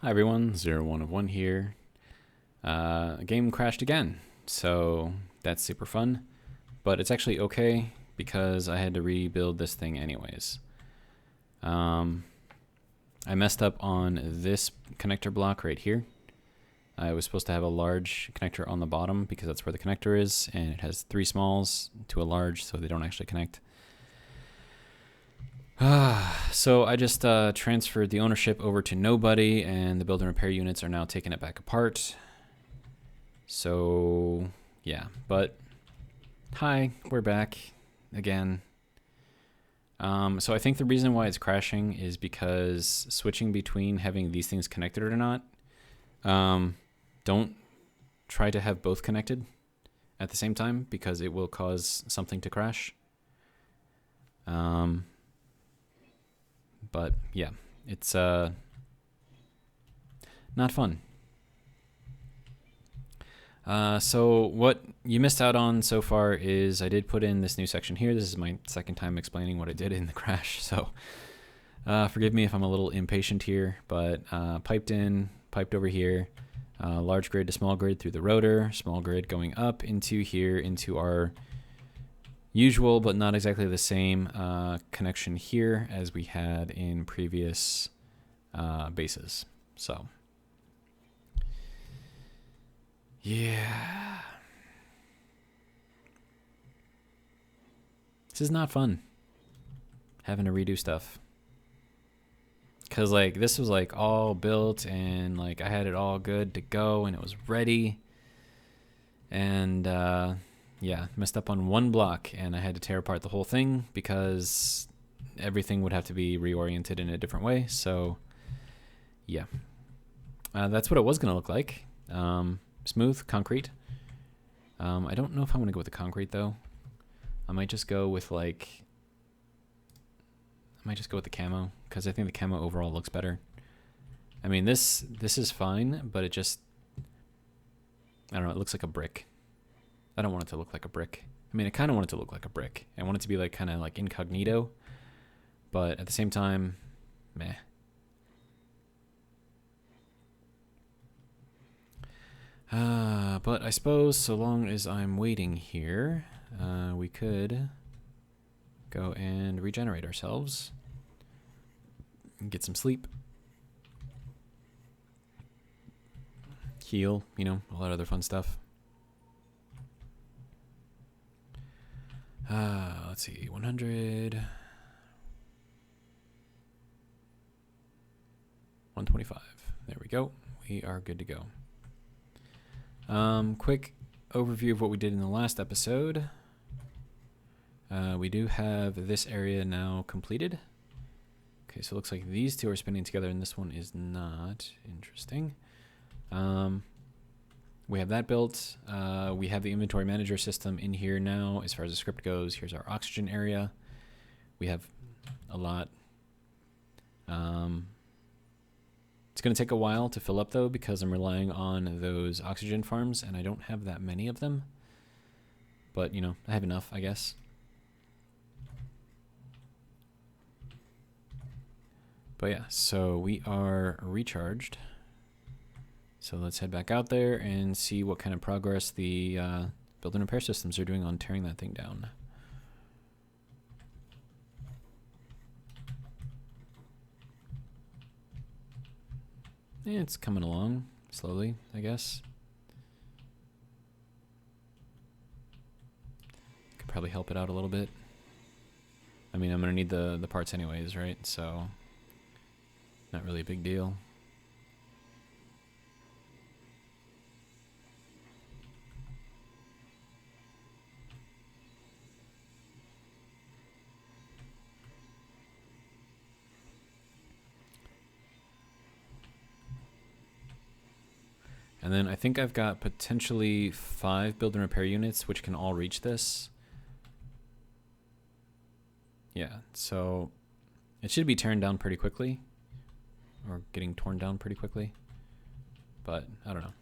Hi everyone, 01 of 1 here. Game crashed again, so that's super fun, but it's actually okay because I had to rebuild this thing anyways. I messed up on this connector block right here. I was supposed to have a large connector on the bottom because that's where the connector is, and it has 3 smalls to a large, so they don't actually connect. So I just transferred the ownership over to nobody, and the build and repair units are now taking it back apart. So yeah, but hi, we're back again. So I think the reason why it's crashing is because switching between having these things connected or not, don't try to have both connected at the same time because it will cause something to crash. But yeah, it's not fun. So what you missed out on so far is I did put in this new section here. This is my second time explaining what I did in the crash, so forgive me if I'm a little impatient here, but piped over here, large grid to small grid through the rotor, small grid going up into here into our usual but not exactly the same connection here as we had in previous bases. So yeah, this is not fun having to redo stuff, because like this was like all built and like I had it all good to go and it was ready, and yeah, messed up on one block and I had to tear apart the whole thing because everything would have to be reoriented in a different way. So yeah, that's what it was going to look like. Smooth concrete. I don't know if I'm going to go with the concrete though. I might just go with the camo because I think the camo overall looks better. I mean, this is fine, but it just, I don't know, it looks like a brick. I don't want it to look like a brick. I mean, I kind of want it to look like a brick. I want it to be like kind of like incognito, but at the same time, meh. But I suppose so long as I'm waiting here, we could go and regenerate ourselves and get some sleep. Heal, you know, all that other fun stuff. Let's see, 100, 125. There we go. We are good to go. Quick overview of what we did in the last episode. We do have this area now completed. Okay, so it looks like these two are spinning together and this one is not. Interesting. We have that built. We have the inventory manager system in here now as far as the script goes. Here's our oxygen area. We have a lot. It's going to take a while to fill up though because I'm relying on those oxygen farms and I don't have that many of them. But, you know, I have enough, I guess. But yeah, so we are recharged. So let's head back out there and see what kind of progress the build and repair systems are doing on tearing that thing down. It's coming along slowly, I guess. Could probably help it out a little bit. I mean, I'm going to need the parts anyways, right? So not really a big deal. And then I think I've got potentially 5 build and repair units which can all reach this. Yeah, so it should be tearing down pretty quickly. Or getting torn down pretty quickly. But I don't know.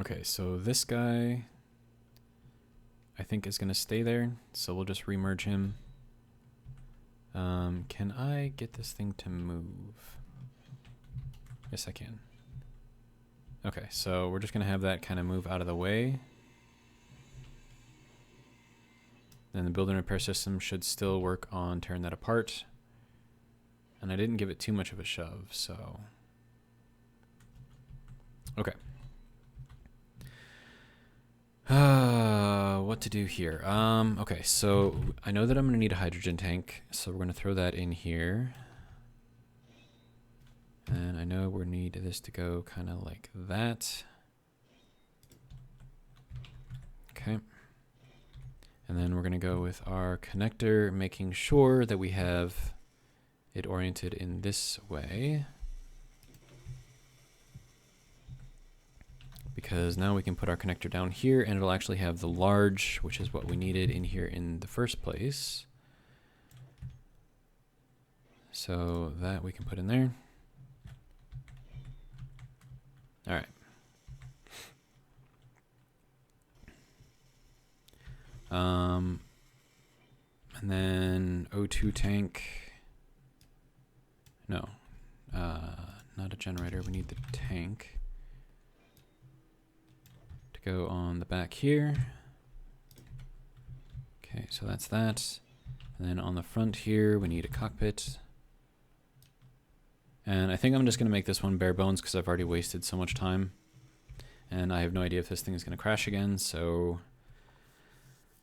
Okay, so this guy I think is going to stay there, so we'll just remerge him. Can I get this thing to move? Yes, I can. Okay, so we're just going to have that kind of move out of the way. Then the build and repair system should still work on tearing that apart. And I didn't give it too much of a shove, so... Okay. What to do here? Okay, so I know that I'm going to need a hydrogen tank, so we're going to throw that in here. And I know we need this to go kind of like that. Okay. And then we're going to go with our connector, making sure that we have it oriented in this way. Because now we can put our connector down here and it'll actually have the large, which is what we needed in here in the first place. So that we can put in there. All right. And then O2 tank. No, not a generator. We need the tank to go on the back here. Okay, so that's that. And then on the front here, we need a cockpit. And I think I'm just going to make this one bare bones because I've already wasted so much time. And I have no idea if this thing is going to crash again, so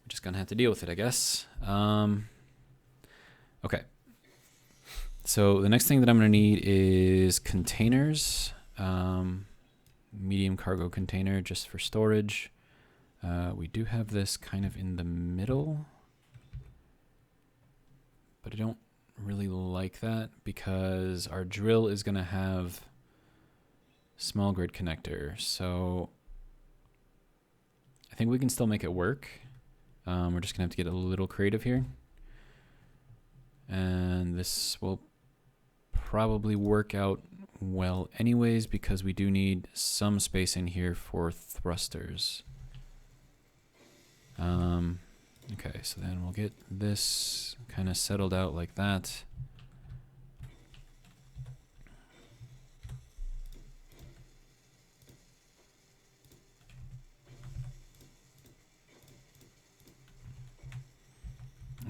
we're just going to have to deal with it, I guess. Okay. So the next thing that I'm going to need is containers. Medium cargo container just for storage. We do have this kind of in the middle, but I don't really like that because our drill is going to have small grid connector. So I think we can still make it work. We're just going to have to get a little creative here. And this will probably work out well anyways because we do need some space in here for thrusters. Okay, so then we'll get this kind of settled out like that.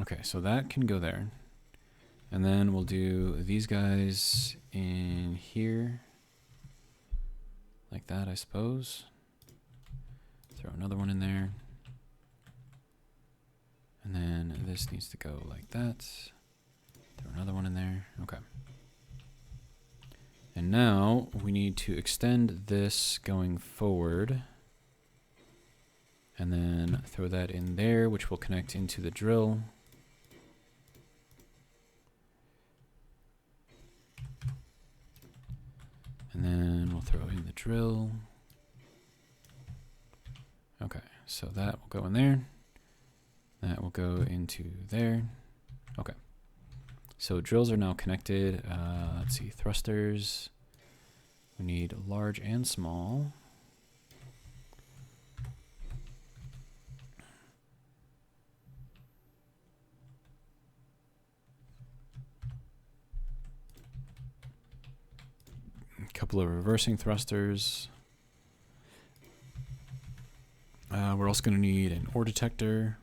Okay, so that can go there. And then we'll do these guys in here. Like that, I suppose. Throw another one in there. And then this needs to go like that. Throw another one in there. Okay. And now we need to extend this going forward. And then throw that in there, which will connect into the drill. And then we'll throw in the drill. Okay, so that will go in there. That will go into there. Okay. So drills are now connected. Let's see, thrusters. We need large and small. A couple of reversing thrusters. We're also going to need an ore detector.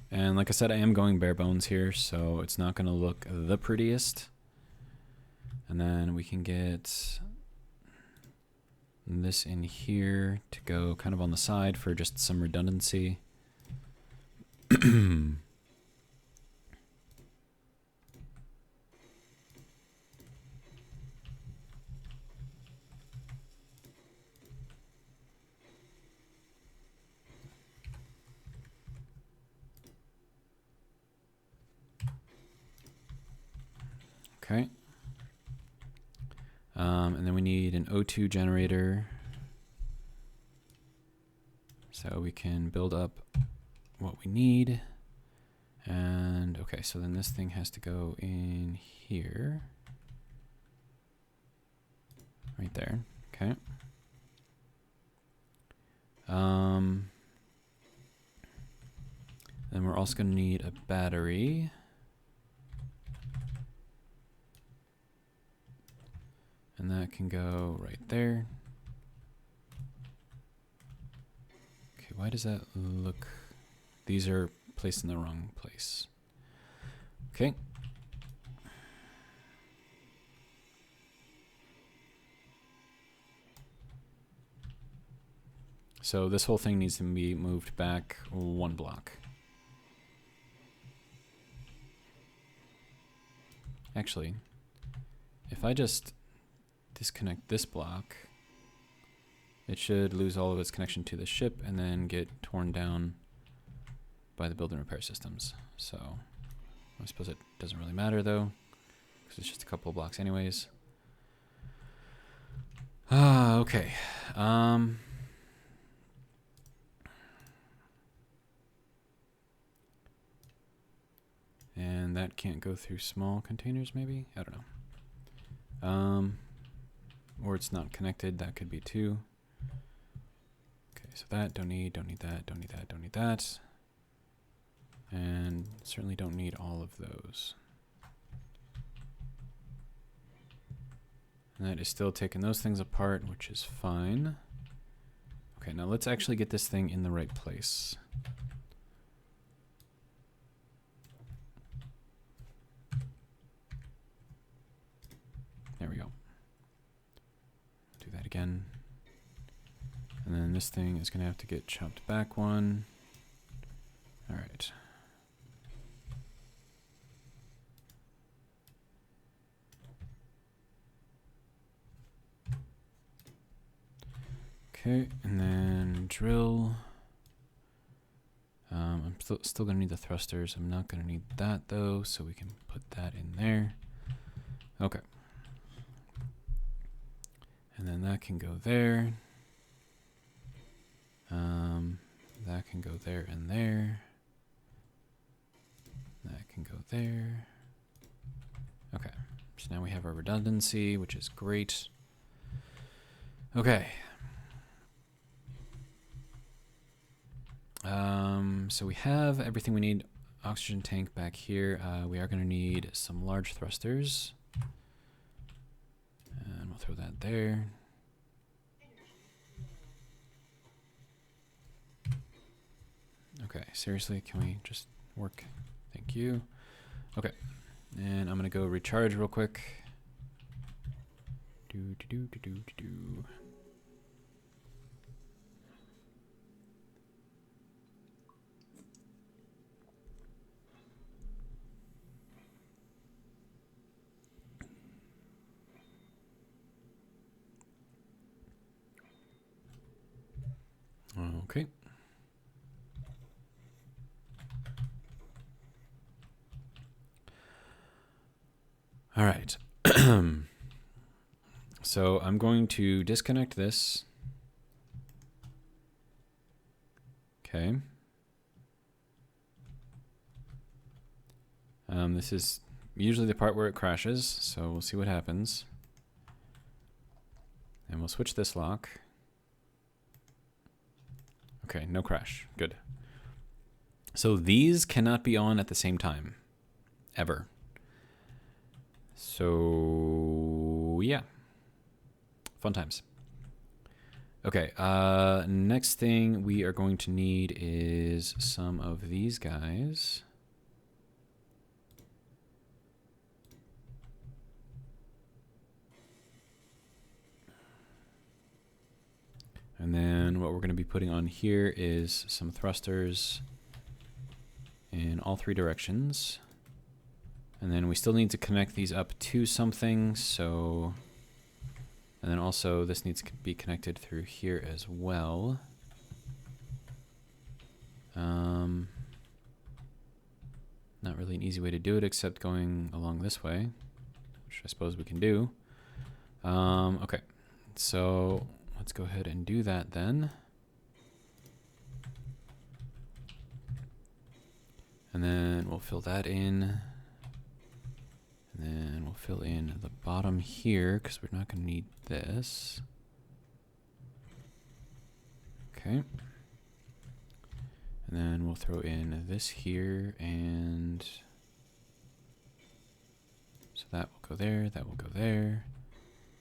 And like I said, I am going bare bones here, so it's not going to look the prettiest. And then we can get this in here to go kind of on the side for just some redundancy. Okay. And then we need an O2 generator so we can build up what we need. And okay, so then this thing has to go in here. Right there. Okay. Then we're also going to need a battery. And that can go right there. Okay, why does that look... These are placed in the wrong place. Okay. So this whole thing needs to be moved back 1 block. Actually, if I just disconnect this block, it should lose all of its connection to the ship and then get torn down by the build and repair systems. So I suppose it doesn't really matter though, because it's just a couple of blocks anyways. Okay. And that can't go through small containers, maybe? I don't know. Or it's not connected, that could be too. Okay, so that, don't need that, don't need that, don't need that. And certainly don't need all of those. And that is still taking those things apart, which is fine. Okay, now let's actually get this thing in the right place. There we go. Do that again. And then this thing is going to have to get chopped back 1. All right. Okay, and then drill. I'm still going to need the thrusters. I'm not going to need that though, so we can put that in there. Okay. And then that can go there. That can go there and there. That can go there. Okay, so now we have our redundancy, which is great. Okay. So we have everything we need. Oxygen tank back here. We are going to need some large thrusters. And we'll throw that there. Okay, seriously, can we just work? Thank you. Okay, and I'm going to go recharge real quick. Okay. All right. So I'm going to disconnect this. Okay. This is usually the part where it crashes, so we'll see what happens. And we'll switch this lock. Okay, no crash. Good. So these cannot be on at the same time. Ever. So, yeah. Fun times. Okay, next thing we are going to need is some of these guys. And then what we're going to be putting on here is some thrusters in all 3 directions. And then we still need to connect these up to something, so... And then also this needs to be connected through here as well. Not really an easy way to do it except going along this way, which I suppose we can do. Okay, so let's go ahead and do that then. And then we'll fill that in. And then we'll fill in the bottom here because we're not going to need this. Okay. And then we'll throw in this here, and so that will go there, that will go there.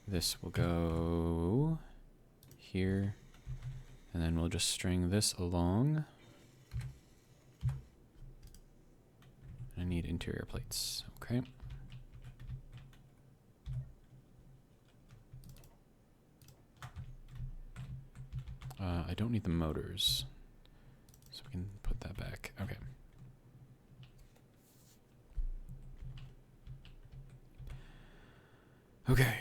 This will go here, and then we'll just string this along. I need interior plates, okay. I don't need the motors, so we can put that back. Okay. Okay.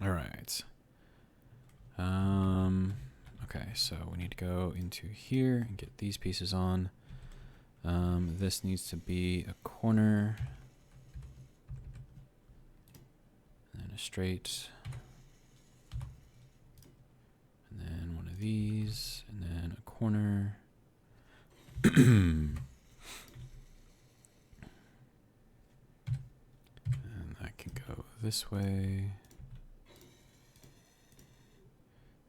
All right. Okay, so we need to go into here and get these pieces on. This needs to be a corner. And then a straight. And then one of these. And then a corner. And that can go this way.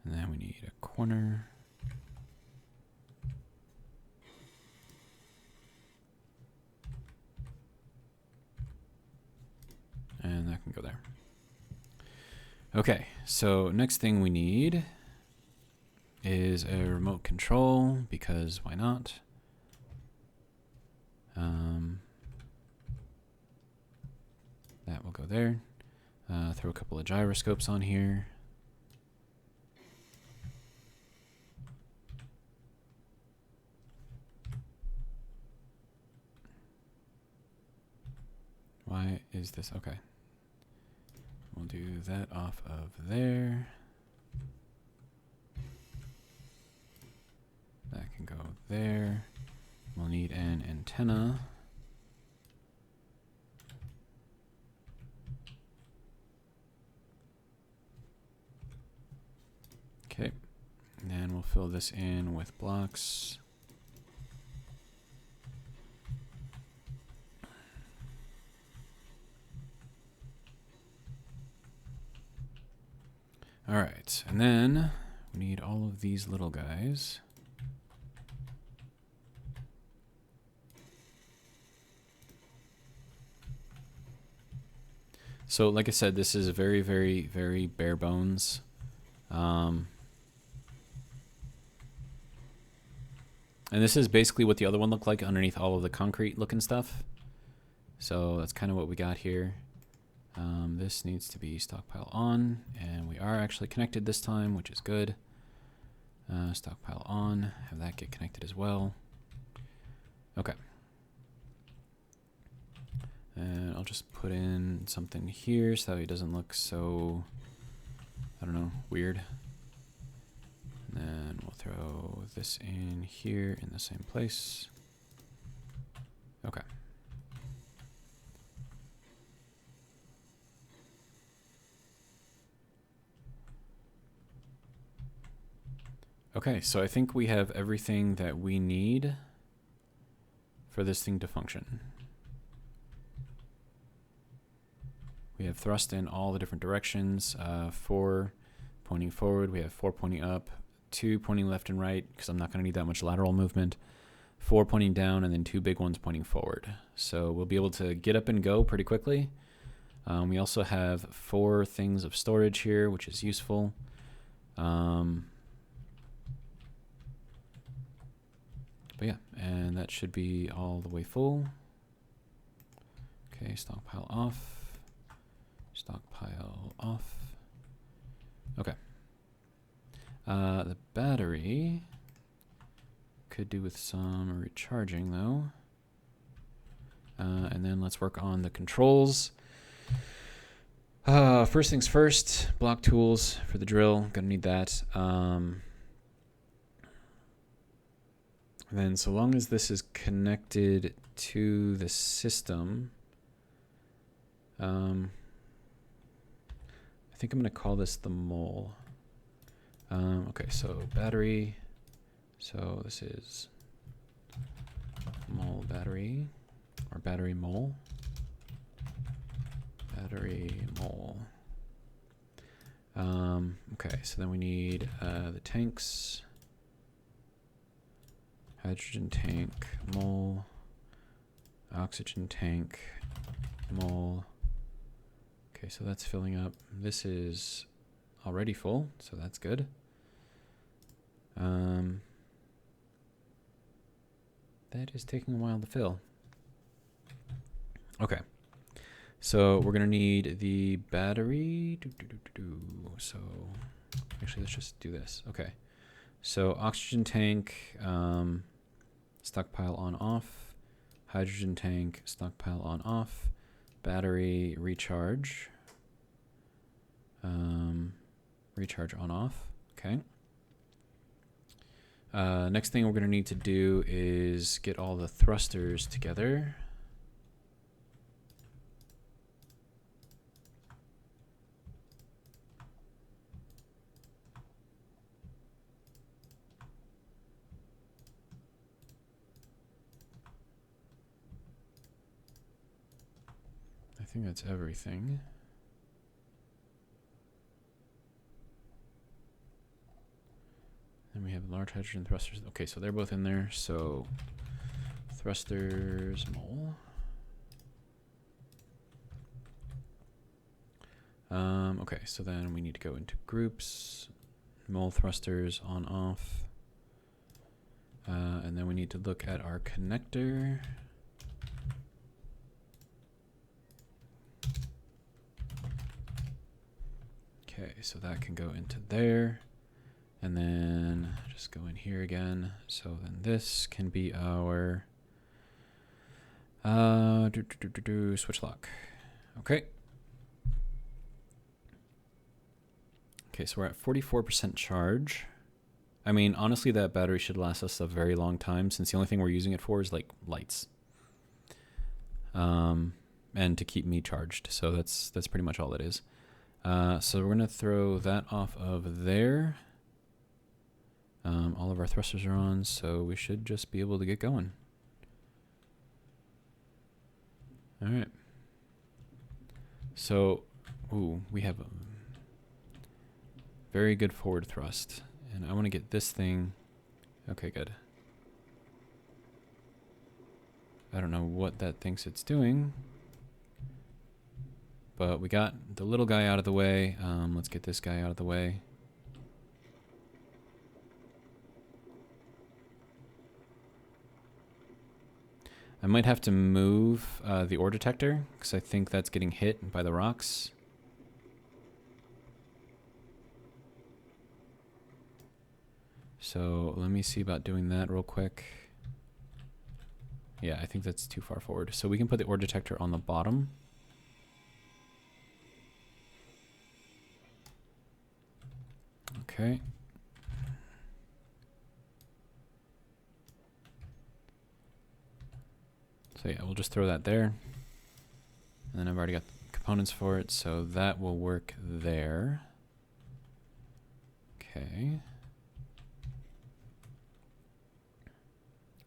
And then we need a corner. And that can go there. Okay, so next thing we need is a remote control, because why not? That will go there. Throw a couple of gyroscopes on here. Why is this? Okay. We'll do that off of there. That can go there. We'll need an antenna. Okay. And then we'll fill this in with blocks. All right, and then we need all of these little guys. So like I said, this is very, very, very bare bones. And this is basically what the other one looked like underneath all of the concrete looking stuff. So that's kind of what we got here. This needs to be stockpile on, and we are actually connected this time, which is good. Stockpile on, have that get connected as well. Okay. And I'll just put in something here so that it doesn't look so, I don't know, weird. And then we'll throw this in here in the same place. Okay. Okay, so I think we have everything that we need for this thing to function. We have thrust in all the different directions, 4 pointing forward, we have 4 pointing up, 2 pointing left and right, because I'm not going to need that much lateral movement, 4 pointing down, and then 2 big ones pointing forward. So we'll be able to get up and go pretty quickly. We also have 4 things of storage here, which is useful. But yeah, and that should be all the way full. Okay, stockpile off. Stockpile off. Okay. The battery could do with some recharging though. And then let's work on the controls. First things first, block tools for the drill. Gonna need that. And then so long as this is connected to the system, I think I'm going to call this the mole. Okay, so battery. So this is mole battery, or battery mole. Battery mole. Okay, so then we need the tanks. Hydrogen tank, mole. Oxygen tank, mole. Okay, so that's filling up. This is already full, so that's good. That is taking a while to fill. Okay. So we're gonna need the battery. So actually, let's just do this. Okay. So oxygen tank, stockpile on off. Hydrogen tank, stockpile on off. Battery recharge. Recharge on off. Okay. Next thing we're gonna need to do is get all the thrusters together. I think that's everything. Then we have large hydrogen thrusters. Okay, so they're both in there. So thrusters, mole. Okay, so then we need to go into groups, mole thrusters on off. And then we need to look at our connector. Okay, so that can go into there. And then just go in here again. So then this can be our switch lock. Okay. Okay, so we're at 44% charge. I mean, honestly, that battery should last us a very long time since the only thing we're using it for is like lights. And to keep me charged. So that's pretty much all it is. So we're gonna throw that off of there. All of our thrusters are on, so we should just be able to get going. All right. So, we have a very good forward thrust, and I want to get this thing. Okay, good. I don't know what that thinks it's doing, but we got the little guy out of the way. Let's get this guy out of the way. I might have to move the ore detector because I think that's getting hit by the rocks. So let me see about doing that real quick. Yeah, I think that's too far forward. So we can put the ore detector on the bottom. Okay. So yeah, we'll just throw that there. And then I've already got components for it, so that will work there. Okay.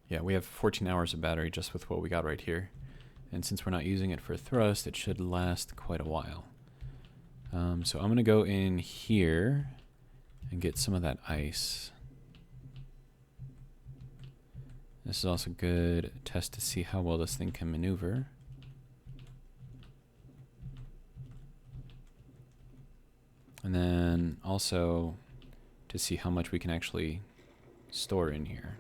Yeah, we have 14 hours of battery just with what we got right here. And since we're not using it for thrust, it should last quite a while. So I'm going to go in here and get some of that ice. This is also a good test to see how well this thing can maneuver. And then also to see how much we can actually store in here.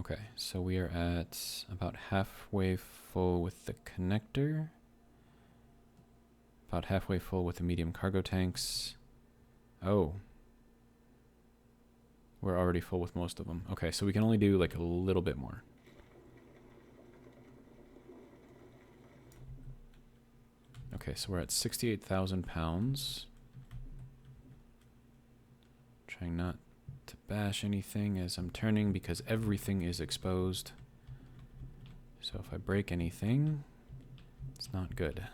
Okay, so we are at about halfway full with the connector. About halfway full with the medium cargo tanks. Oh. We're already full with most of them. Okay, so we can only do like a little bit more. Okay, so we're at 68,000 pounds. Trying not to bash anything as I'm turning because everything is exposed. So if I break anything, it's not good.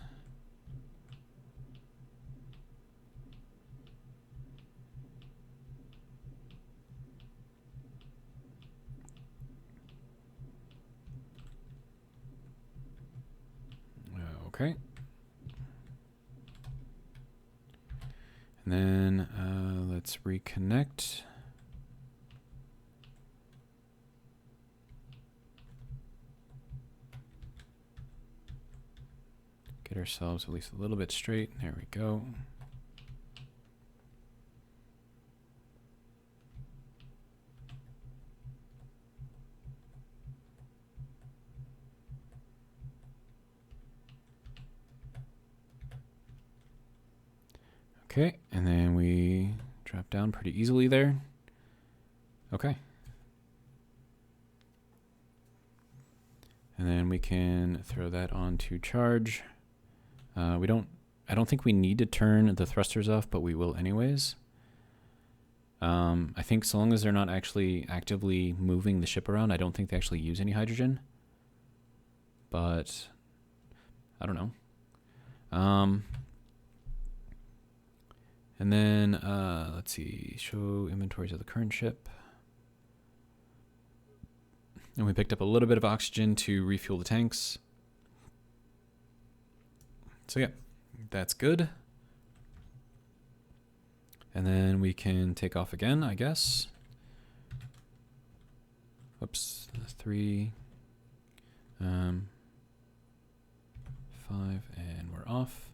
Okay. And then let's reconnect. Get ourselves at least a little bit straight. There we go. Okay, and then we drop down pretty easily there. Okay. And then we can throw that on to charge. I don't think we need to turn the thrusters off, but we will anyways. I think so long as they're not actually actively moving the ship around, I don't think they actually use any hydrogen. But I don't know. And then, let's see, show inventories of the current ship. And we picked up a little bit of oxygen to refuel the tanks. So yeah, that's good. And then we can take off again, I guess. Whoops, 3, 5, and we're off.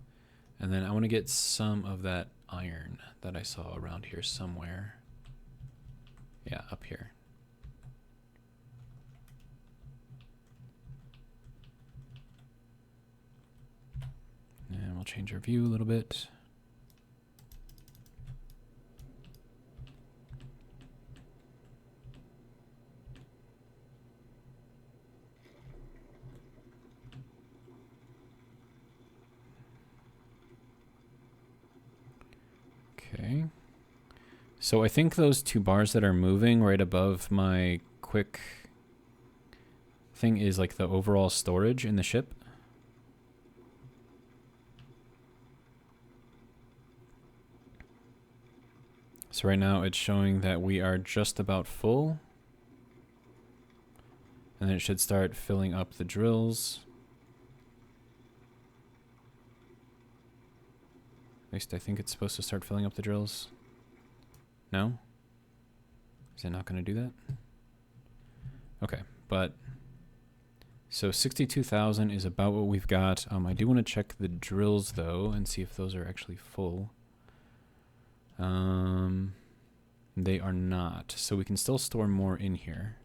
And then I want to get some of that iron that I saw around here somewhere. Yeah, up here. And we'll change our view a little bit. Okay. So I think those two bars that are moving right above my quick thing is like the overall storage in the ship. So right now it's showing that we are just about full. And then it should start filling up the drills. At least I think it's supposed to start filling up the drills. No? Is it not going to do that? Okay, but so 62,000 is about what we've got. I do want to check the drills though and see if those are actually full. They are not, so we can still store more in here.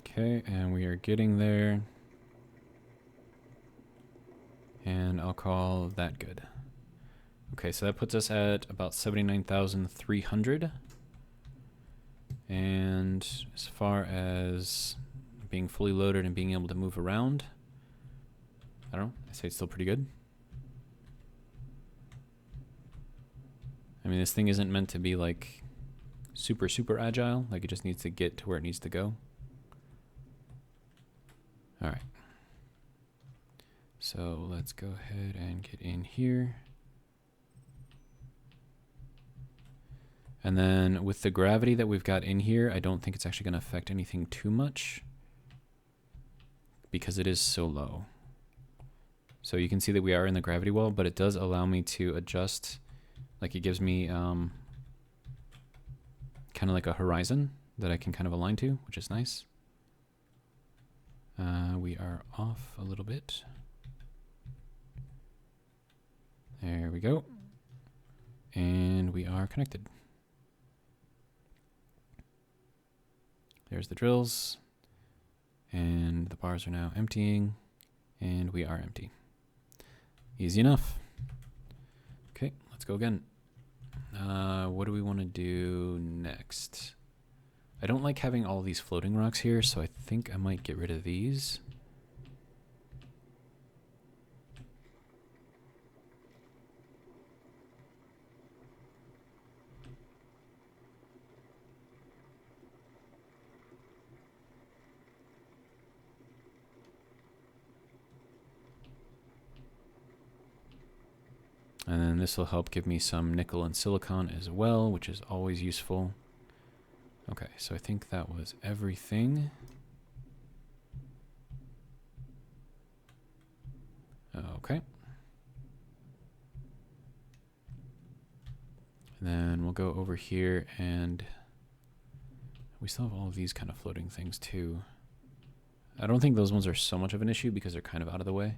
Okay, and we are getting there. And I'll call that good. Okay, so that puts us at about 79,300. And as far as being fully loaded and being able to move around, I don't know, I say it's still pretty good. I mean, this thing isn't meant to be like super, super agile. Like it just needs to get to where it needs to go. All right. So let's go ahead and get in here. And then with the gravity that we've got in here, I don't think it's actually going to affect anything too much because it is so low. So you can see that we are in the gravity well, but it does allow me to adjust. Like it gives me kind of like a horizon that I can kind of align to, which is nice. We are off a little bit. There we go. And we are connected. There's the drills. And the bars are now emptying. And we are empty. Easy enough. let's go again. What do we want to do next? I don't like having all these floating rocks here, so I think I might get rid of these. And then this will help give me some nickel and silicon as well, which is always useful. Okay, so I think that was everything. Okay. And then we'll go over here, and we still have all of these kind of floating things too. I don't think those ones are so much of an issue because they're kind of out of the way.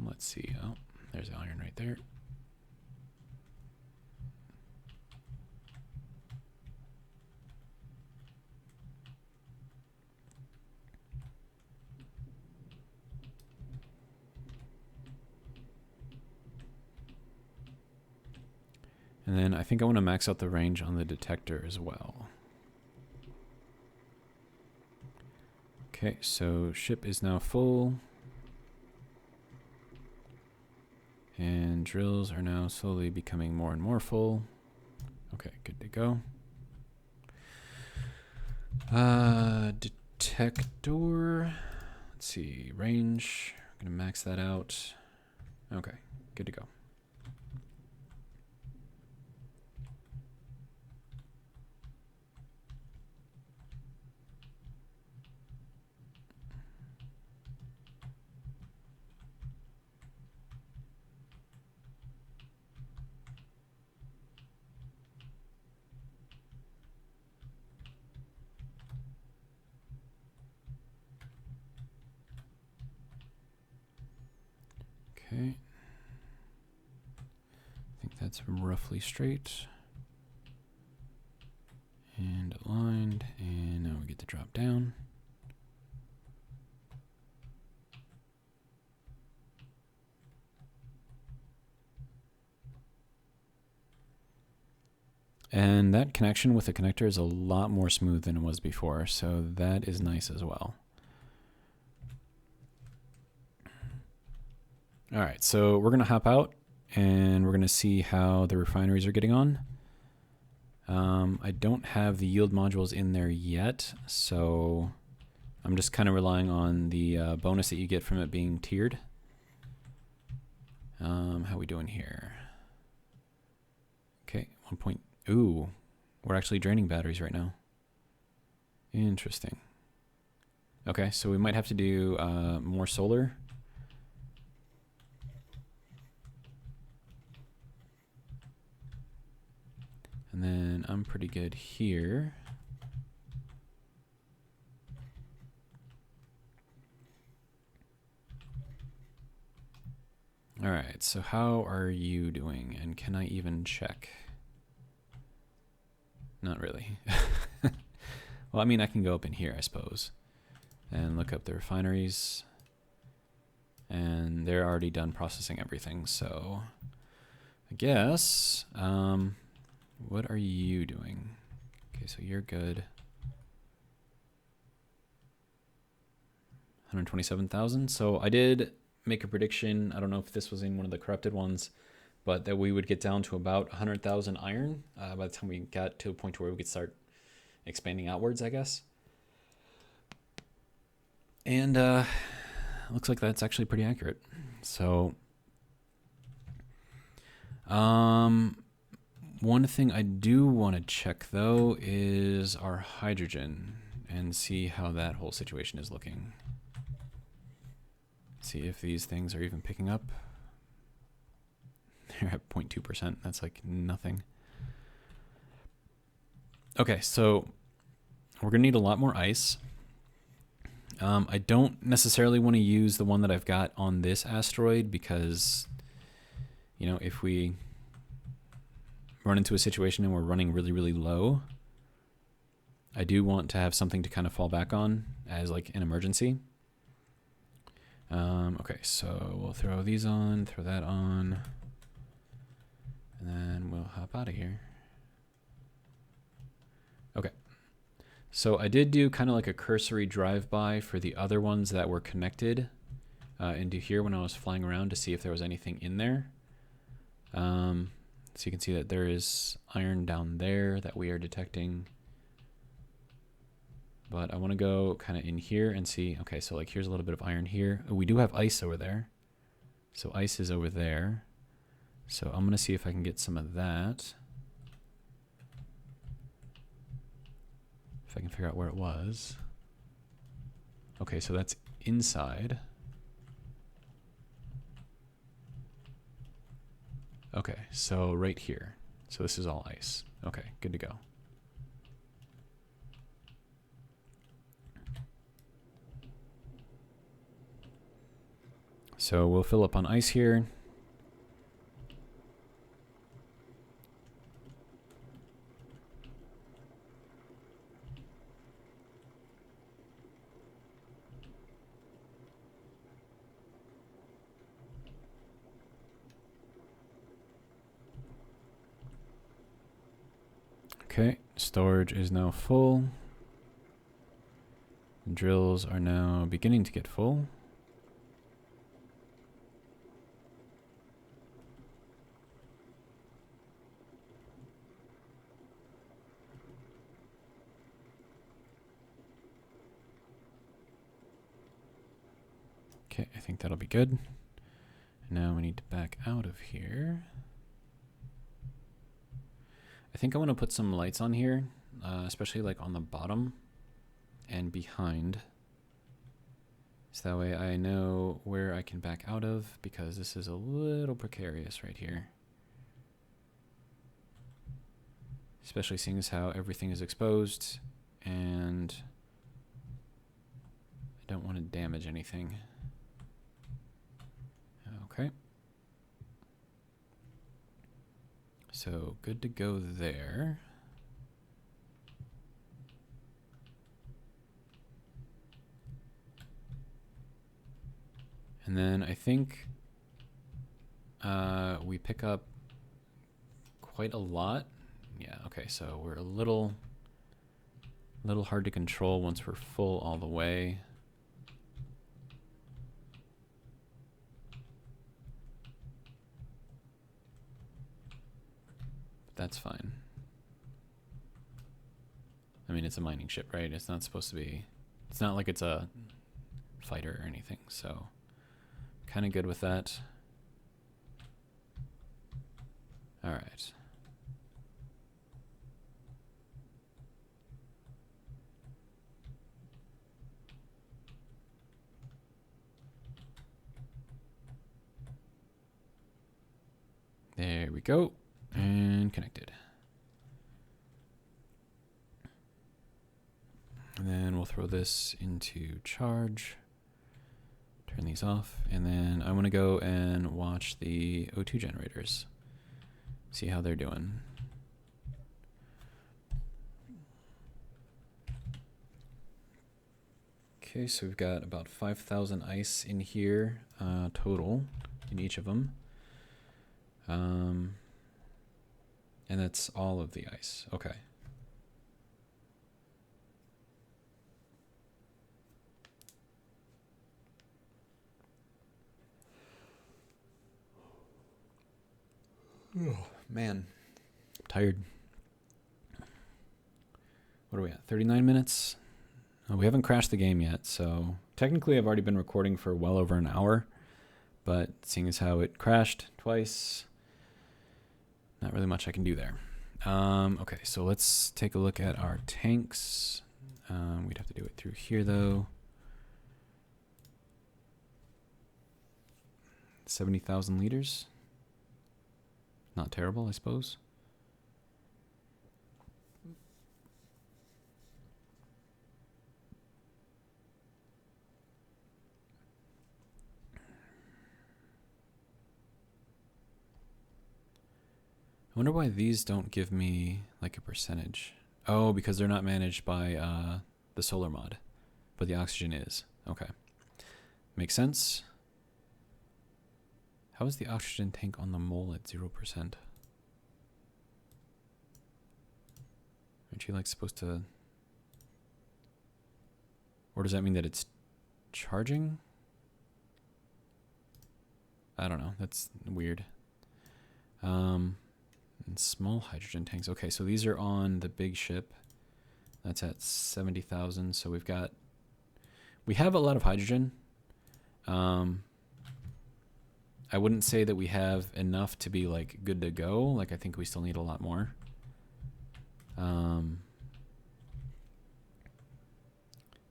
Let's see. Oh, there's iron right there. And then I think I want to max out the range on the detector as well. Okay, so ship is now full. And drills are now slowly becoming more and more full. Okay, good to go. Detector. Let's see, range. I'm gonna max that out. Okay, good to go. Okay. I think that's roughly straight. And aligned. And now we get to drop down. And that connection with the connector is a lot more smooth than it was before, so that is nice as well. All right, so we're gonna hop out and we're gonna see how the refineries are getting on. I don't have the yield modules in there yet, so I'm just kind of relying on the bonus that you get from it being tiered. How we doing here? Okay, 1 point. Ooh, we're actually draining batteries right now. Interesting. Okay, so we might have to do more solar. And then I'm pretty good here. All right, so how are you doing? And can I even check? Not really. Well, I mean, I can go up in here, I suppose, and look up the refineries. And they're already done processing everything, so I guess, what are you doing? Okay, so you're good. 127,000. So I did make a prediction. I don't know if this was in one of the corrupted ones, but that we would get down to about 100,000 iron by the time we got to a point where we could start expanding outwards, I guess. And looks like that's actually pretty accurate. So one thing I do want to check though is our hydrogen and see how that whole situation is looking. See if these things are even picking up. They're at 0.2%. That's like nothing. Okay, so we're gonna need a lot more ice. I don't necessarily want to use the one that I've got on this asteroid because, you know, if we run into a situation and we're running really, really low, I do want to have something to kind of fall back on as like an emergency. Okay, so we'll throw these on, throw that on, and then we'll hop out of here. Okay. So I did do kind of like a cursory drive-by for the other ones that were connected into here when I was flying around to see if there was anything in there. So you can see that there is iron down there that we are detecting. But I want to go kind of in here and see. Okay, so like here's a little bit of iron here. Oh, we do have ice over there. So ice is over there. So I'm going to see if I can get some of that. If I can figure out where it was. Okay, so that's inside. Okay, so right here. So this is all ice. Okay, good to go. So we'll fill up on ice here. Okay, storage is now full. Drills are now beginning to get full. Okay, I think that'll be good. Now we need to back out of here. I think I want to put some lights on here, especially like on the bottom and behind. So that way I know where I can back out of, because this is a little precarious right here. Especially seeing as how everything is exposed and I don't want to damage anything. Okay. So good to go there. And then I think we pick up quite a lot. Yeah, okay, so we're a little hard to control once we're full all the way. That's fine. I mean, it's a mining ship, right? It's not supposed to be, it's not like it's a fighter or anything, so kind of good with that. All right. There we go. And connected. And then we'll throw this into charge. Turn these off. And then I want to go and watch the O2 generators. See how they're doing. Okay, so we've got about 5,000 ice in here total in each of them. And that's all of the ice. Okay. Oh, man. I'm tired. What are we at? 39 minutes? We haven't crashed the game yet, so technically I've already been recording for well over an hour, but seeing as how it crashed twice, not really much I can do there. Okay, so let's take a look at our tanks. We'd have to do it through here, though. 70,000 liters. Not terrible, I suppose. I wonder why these don't give me like a percentage. Oh, because they're not managed by the solar mod, but the oxygen is. Okay. Makes sense. How is the oxygen tank on the mole at 0%? Aren't you like supposed to... Or does that mean that it's charging? I don't know. That's weird. And small hydrogen tanks. Okay, so these are on the big ship. That's at 70,000. So we have a lot of hydrogen. I wouldn't say that we have enough to be like good to go. Like I think we still need a lot more.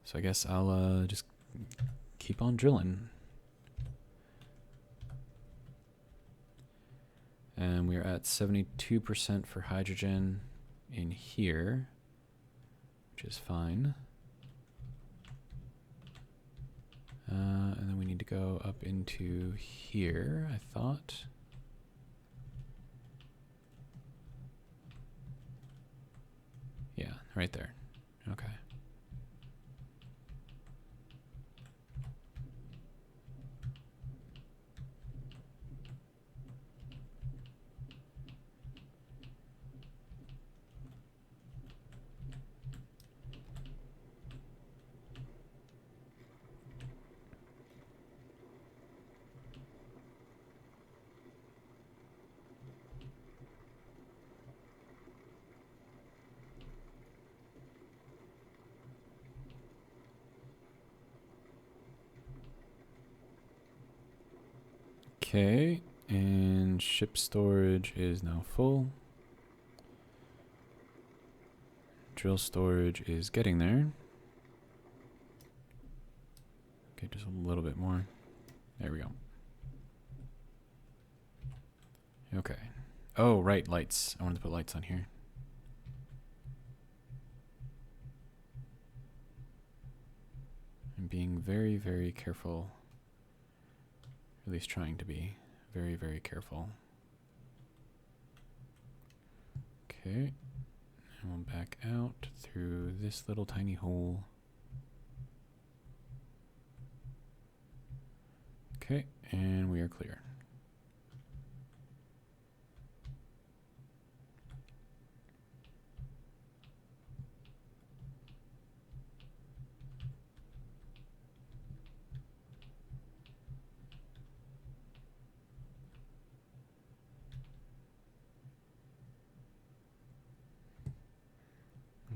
So I guess I'll just keep on drilling. And we're at 72% for hydrogen in here, which is fine. And then we need to go up into here, I thought. Yeah, right there. Okay. Okay, and ship storage is now full. Drill storage is getting there. Okay, just a little bit more. There we go. Okay. Oh, right, lights. I wanted to put lights on here. I'm being very, very careful. At least trying to be very, very careful. Okay. And we'll back out through this little tiny hole. Okay, and we are clear.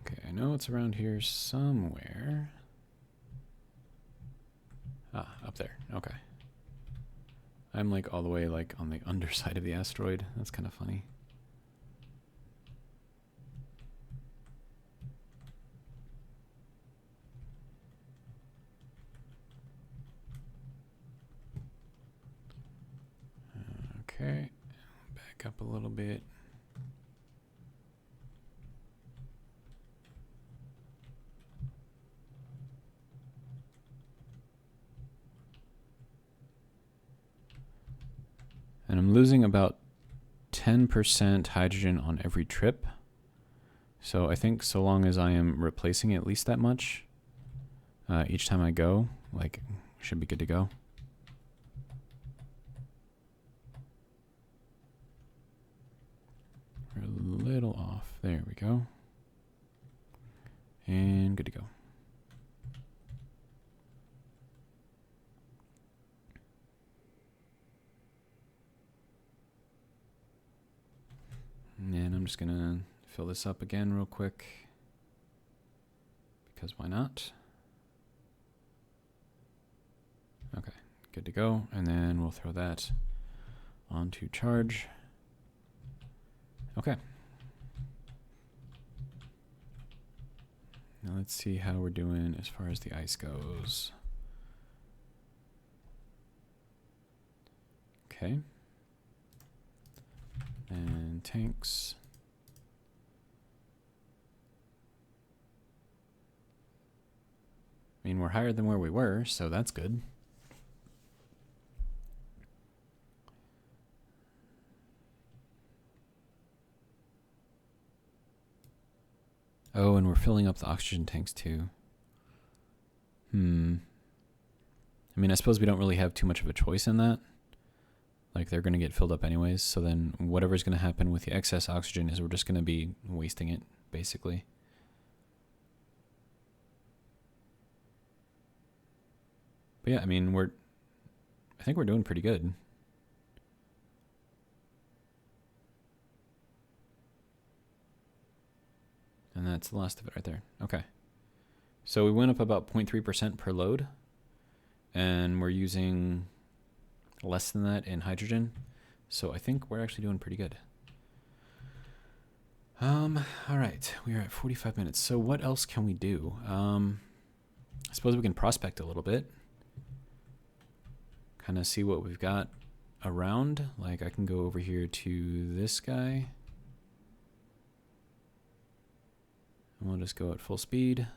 Okay, I know it's around here somewhere. Ah, up there. Okay. I'm like all the way like on the underside of the asteroid. That's kind of funny. Okay, back up a little bit. And I'm losing about 10% hydrogen on every trip. So I think so long as I am replacing at least that much each time I go, like, should be good to go. We're a little off. There we go. And good to go. And I'm just gonna fill this up again real quick, because why not? Okay, good to go. And then we'll throw that onto charge. Okay. Now let's see how we're doing as far as the ice goes. Okay. And tanks. I mean, we're higher than where we were, so that's good. Oh, and we're filling up the oxygen tanks too. I mean, I suppose we don't really have too much of a choice in that. Like, they're going to get filled up anyways, so then whatever's going to happen with the excess oxygen is we're just going to be wasting it, basically. But yeah, I mean, I think we're doing pretty good. And that's the last of it right there. Okay. So we went up about 0.3% per load, and we're using less than that in hydrogen. So I think we're actually doing pretty good. All right, we are at 45 minutes. So what else can we do? I suppose we can prospect a little bit. Kind of see what we've got around. Like, I can go over here to this guy. And we'll just go at full speed.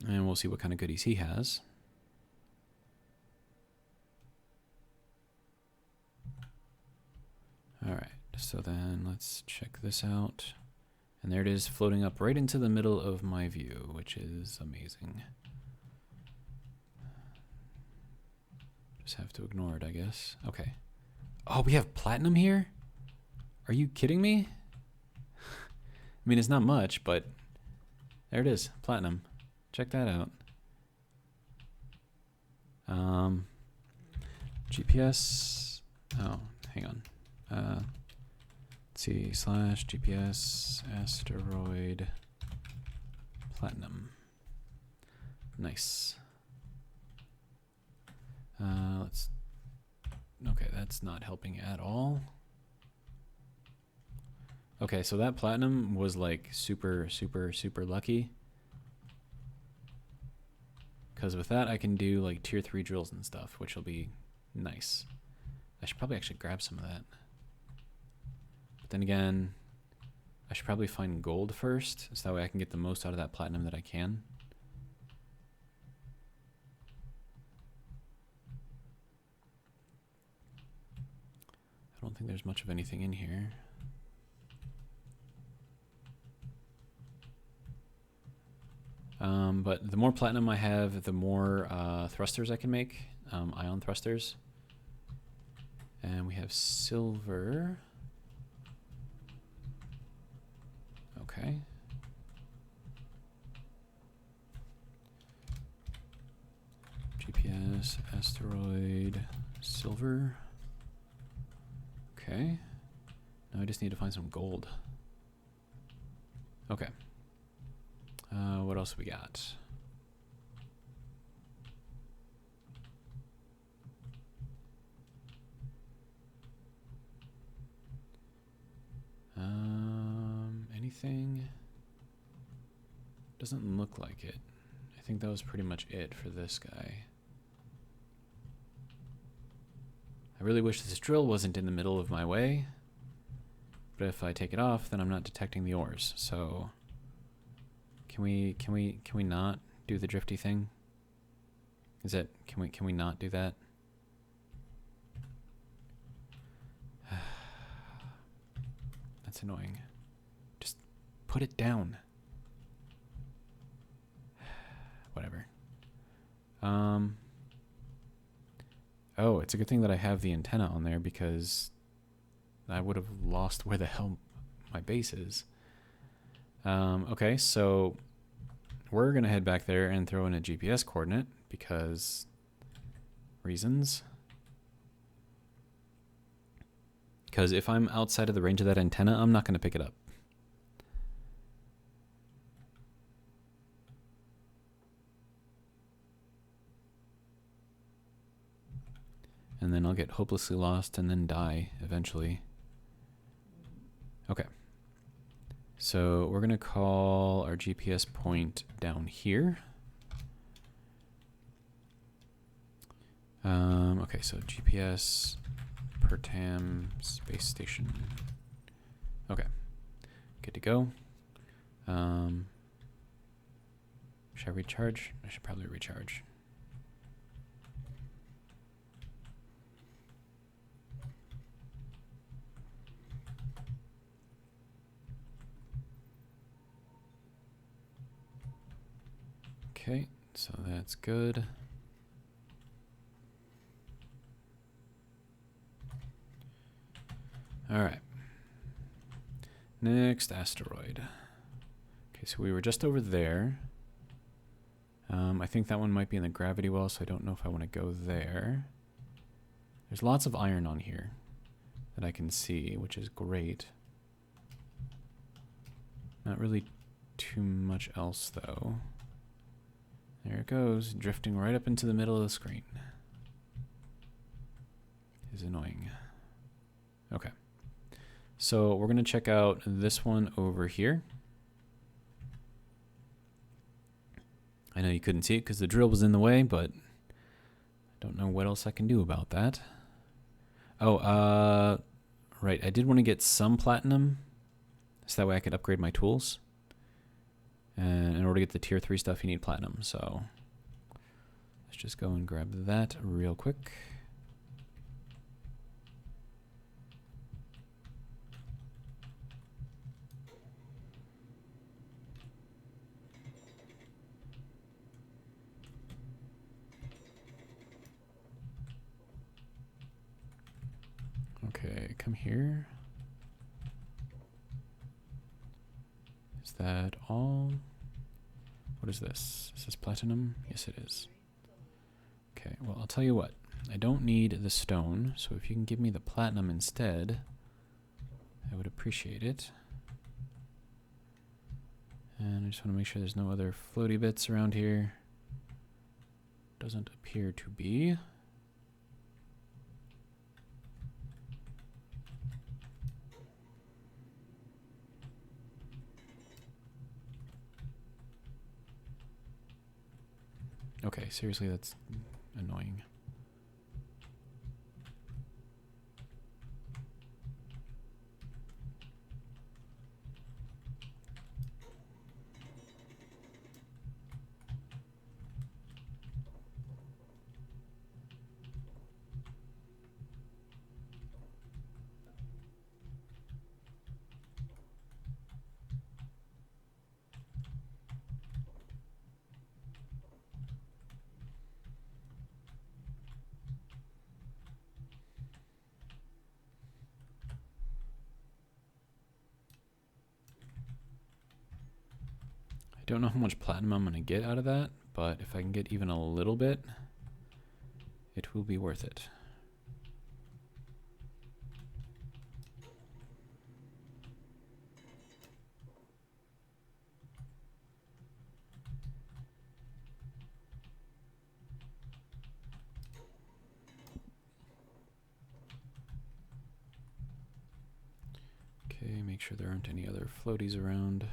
And we'll see what kind of goodies he has. All right, so then let's check this out. And there it is, floating up right into the middle of my view, which is amazing. Just have to ignore it, I guess. Okay. Oh, we have platinum here? Are you kidding me? I mean, it's not much, but there it is, platinum. Check that out. GPS. Oh, hang on. Let's see, /GPS asteroid platinum. Nice. Okay, that's not helping at all. Okay, so that platinum was like super, super, super lucky. Because with that, I can do like tier 3 drills and stuff, which will be nice. I should probably actually grab some of that. But then again, I should probably find gold first, so that way I can get the most out of that platinum that I can. I don't think there's much of anything in here. But the more platinum I have, the more thrusters I can make, ion thrusters. And we have silver. Okay. GPS, asteroid, silver. Okay. Now I just need to find some gold. Okay. What else we got? Anything? Doesn't look like it. I think that was pretty much it for this guy. I really wish this drill wasn't in the middle of my way, but if I take it off, then I'm not detecting the ores. So can we not do the drifty thing? Can we not do that? That's annoying. Just put it down. Whatever. Oh, it's a good thing that I have the antenna on there, because I would have lost where the hell my base is. Okay, so we're gonna head back there and throw in a GPS coordinate, because reasons. Because if I'm outside of the range of that antenna, I'm not gonna pick it up. And then I'll get hopelessly lost and then die eventually. Okay. So we're gonna call our GPS point down here. Okay, so GPS Pertam space station. Okay, good to go. Should I recharge? I should probably recharge. Okay, so that's good. All right. Next asteroid. Okay, so we were just over there. I think that one might be in the gravity well, so I don't know if I want to go there. There's lots of iron on here that I can see, which is great. Not really too much else, though. There it goes, drifting right up into the middle of the screen. Is annoying. Okay. So we're going to check out this one over here. I know you couldn't see it because the drill was in the way, but I don't know what else I can do about that. Oh, right. I did want to get some platinum, so that way I could upgrade my tools. And in order to get the tier 3 stuff, you need platinum. So let's just go and grab that real quick. Okay, come here. Is that all? What is this? Is this platinum? Yes, it is. Okay, well, I'll tell you what. I don't need the stone, so if you can give me the platinum instead, I would appreciate it. And I just want to make sure there's no other floaty bits around here. Doesn't appear to be. Okay, seriously, that's annoying. I don't know how much platinum I'm going to get out of that, but if I can get even a little bit, it will be worth it. Okay, make sure there aren't any other floaties around.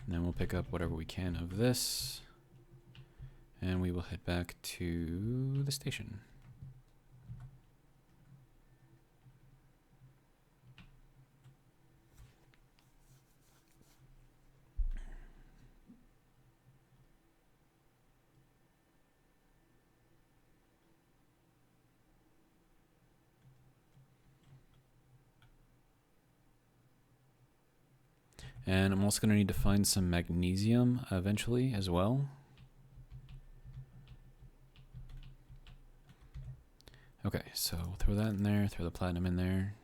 And then we'll pick up whatever we can of this, and we will head back to the station. And I'm also going to need to find some magnesium eventually as well. Okay, so we'll throw that in there, throw the platinum in there.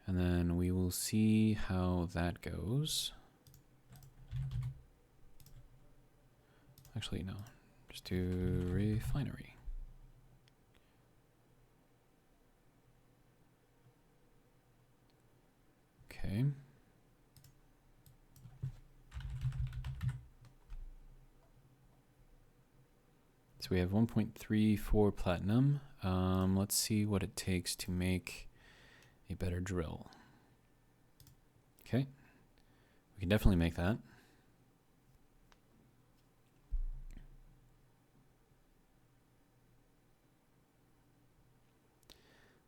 And then we will see how that goes. Actually, no. Just do refinery. Okay. So we have 1.34 platinum. Let's see what it takes to make a better drill. Okay. We can definitely make that.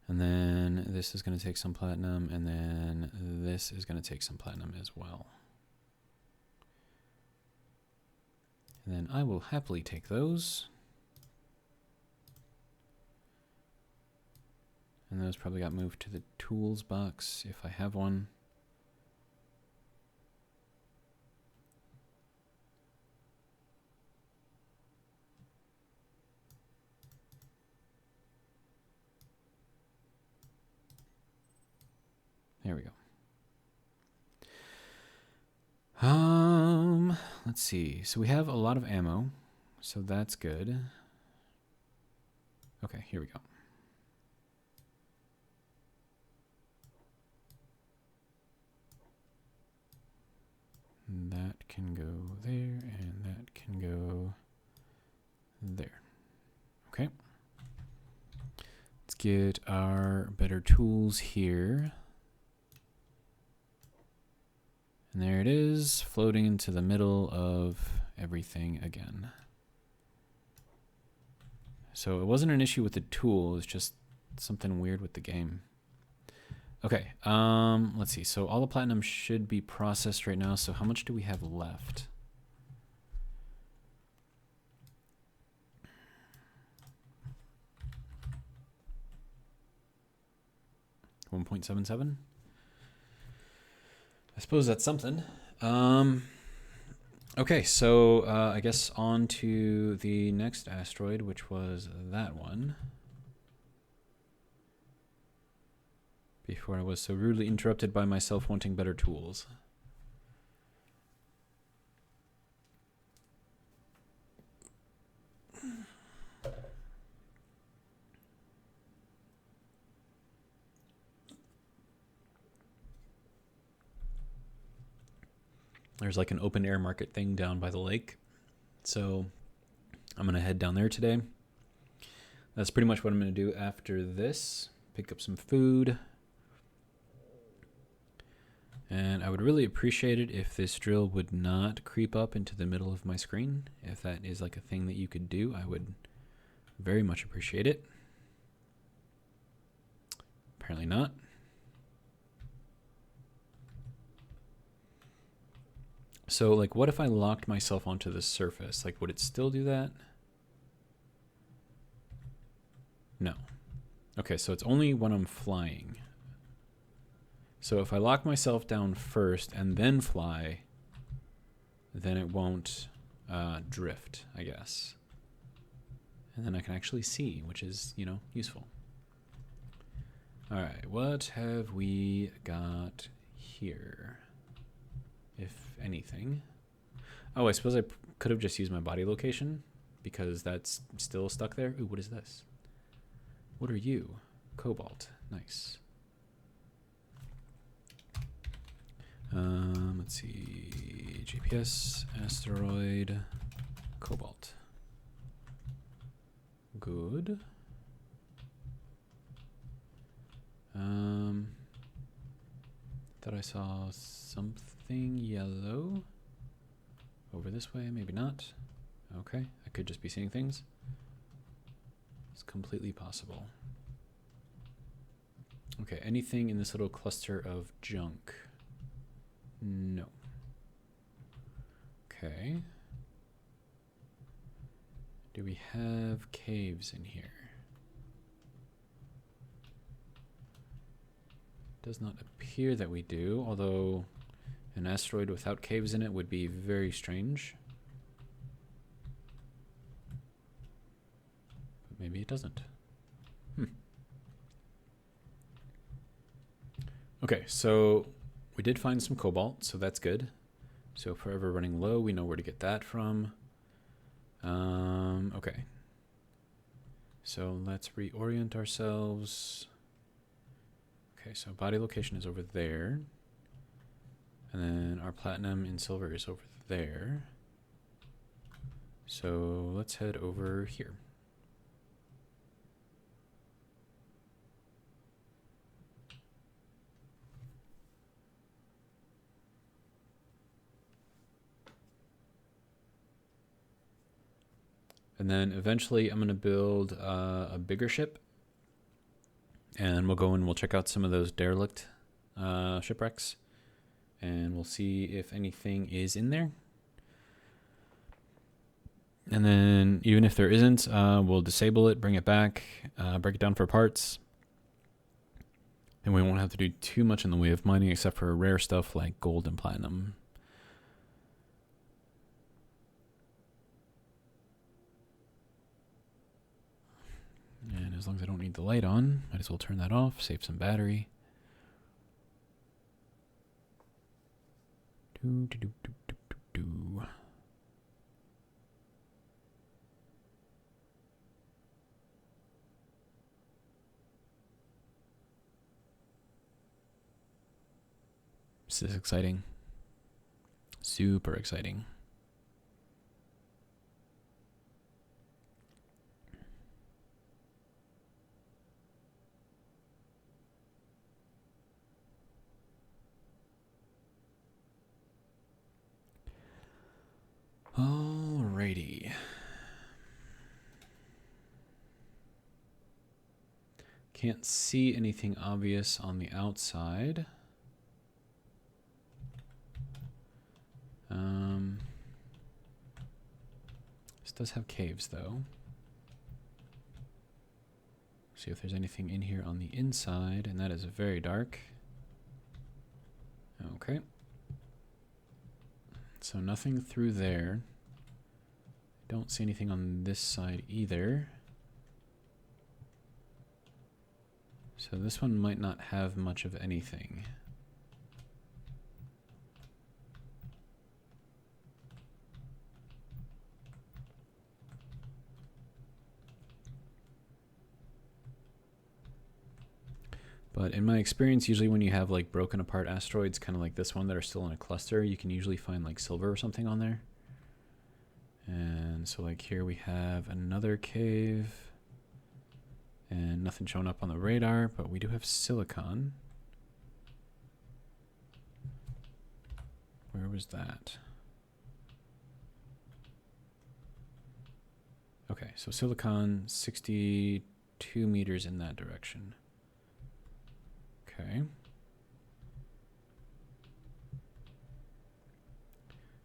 And then this is going to take some platinum, and then this is going to take some platinum as well. And then I will happily take those. And those probably got moved to the tools box if I have one. There we go. Let's see. So we have a lot of ammo, so that's good. Okay, here we go. That can go there, and that can go there. Okay. Let's get our better tools here. And there it is, floating into the middle of everything again. So it wasn't an issue with the tool, it's just something weird with the game. Okay, let's see. So all the platinum should be processed right now. So how much do we have left? $1.77. I suppose that's something. Okay, so I guess on to the next asteroid, which was that one. Before I was so rudely interrupted by myself wanting better tools. There's like an open air market thing down by the lake. So I'm going to head down there today. That's pretty much what I'm going to do after this. Pick up some food. And I would really appreciate it if this drill would not creep up into the middle of my screen. If that is like a thing that you could do, I would very much appreciate it. Apparently not. So like, what if I locked myself onto the surface? Like, would it still do that? No. Okay, so it's only when I'm flying. So if I lock myself down first and then fly, then it won't drift, I guess. And then I can actually see, which is, you know, useful. All right, what have we got here, if anything? Oh, I suppose I could have just used my body location because that's still stuck there. Ooh, what is this? What are you? Cobalt. Nice. Let's see. GPS, asteroid, cobalt. Good. Thought I saw something yellow over this way. Maybe not. Okay, I could just be seeing things. It's completely possible. Okay, anything in this little cluster of junk? No. Okay. Do we have caves in here? Does not appear that we do, although an asteroid without caves in it would be very strange. But maybe it doesn't. Okay, so we did find some cobalt, so that's good. So if we're ever running low, we know where to get that from. Okay. So let's reorient ourselves. Okay, so body location is over there. And then our platinum and silver is over there. So let's head over here. And then eventually I'm going to build a bigger ship. And we'll go and we'll check out some of those derelict shipwrecks. And we'll see if anything is in there. And then even if there isn't, we'll disable it, bring it back, break it down for parts. And we won't have to do too much in the way of mining except for rare stuff like gold and platinum. And as long as I don't need the light on, might as well turn that off, save some battery. Do, do, do, do, do, do, do. This is exciting. Super exciting. Alrighty. Can't see anything obvious on the outside. This does have caves though. See if there's anything in here on the inside, and that is very dark. Okay. So nothing through there. Don't see anything on this side either. So this one might not have much of anything. But in my experience, usually when you have like broken apart asteroids, kind of like this one that are still in a cluster, you can usually find like silver or something on there. And so like here we have another cave and nothing showing up on the radar, but we do have silicon. Where was that? Okay, so silicon 62 meters in that direction. Okay.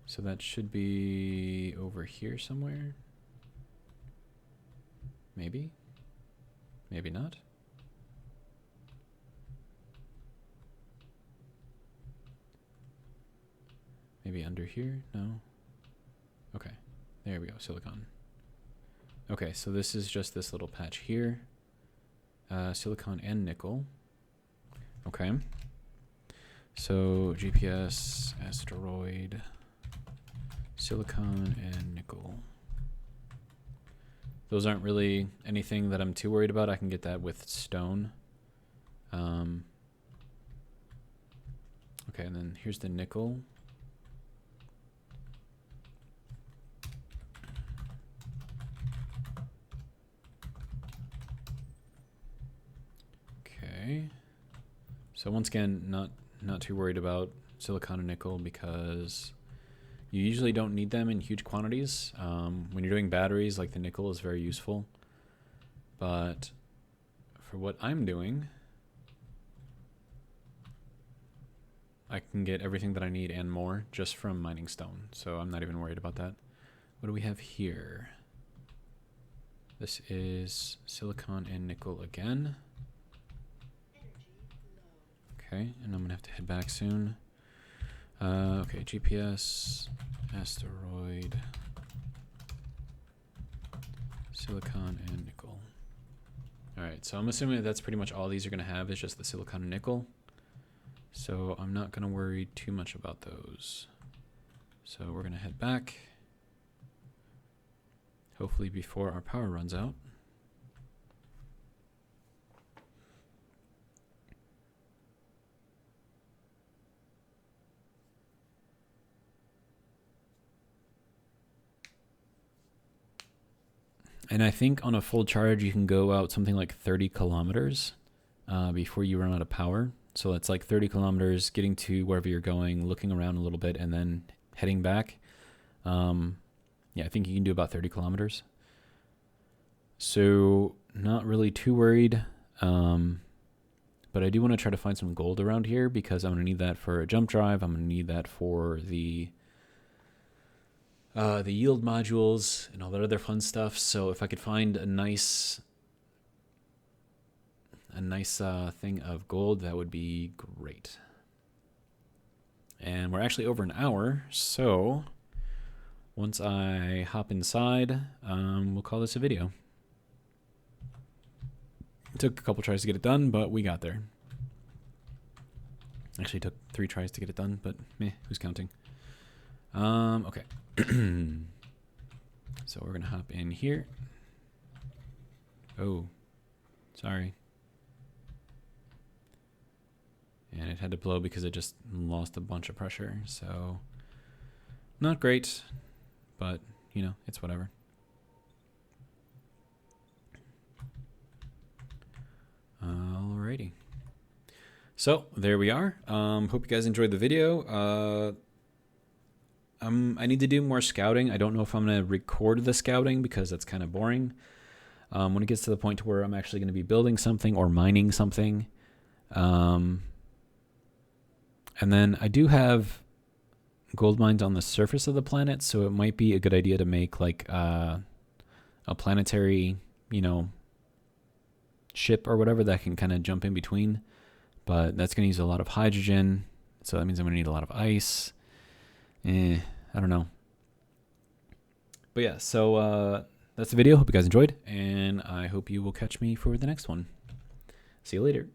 So that should be over here somewhere. Maybe. Maybe not. Maybe under here? No. Okay. There we go. Silicon. Okay, so this is just this little patch here. Silicon and nickel. Okay. So GPS, asteroid, silicon, and nickel. Those aren't really anything that I'm too worried about. I can get that with stone. Okay, and then here's the nickel. Okay. So once again, not too worried about silicon and nickel because you usually don't need them in huge quantities. When you're doing batteries, like the nickel is very useful. But for what I'm doing, I can get everything that I need and more just from mining stone. So I'm not even worried about that. What do we have here? This is silicon and nickel again. Okay, and I'm gonna have to head back soon. Okay, GPS, asteroid, silicon, and nickel. Alright, so I'm assuming that's pretty much all these are gonna have is just the silicon and nickel. So I'm not gonna worry too much about those. So we're gonna head back. Hopefully before our power runs out. And I think on a full charge, you can go out something like 30 kilometers before you run out of power. So it's like 30 kilometers, getting to wherever you're going, looking around a little bit, and then heading back. Yeah, I think you can do about 30 kilometers. So not really too worried. But I do want to try to find some gold around here because I'm going to need that for a jump drive. I'm going to need that for the yield modules and all that other fun stuff. So if I could find a nice thing of gold, that would be great. And we're actually over an hour, so once I hop inside, we'll call this a video. It took a couple tries to get it done, but we got there. Actually, it took 3 tries to get it done, but meh, who's counting? Okay. So we're gonna hop in here. Oh, sorry. And it had to blow because it just lost a bunch of pressure. So not great, but you know, it's whatever. Alrighty. So there we are. Hope you guys enjoyed the video. I need to do more scouting. I don't know if I'm going to record the scouting because that's kind of boring. When it gets to the point where I'm actually going to be building something or mining something. And then I do have gold mines on the surface of the planet, so it might be a good idea to make like a planetary, you know, ship or whatever that can kind of jump in between. But that's going to use a lot of hydrogen, so that means I'm going to need a lot of ice. I don't know. But yeah, so that's the video. Hope you guys enjoyed, and I hope you will catch me for the next one. See you later.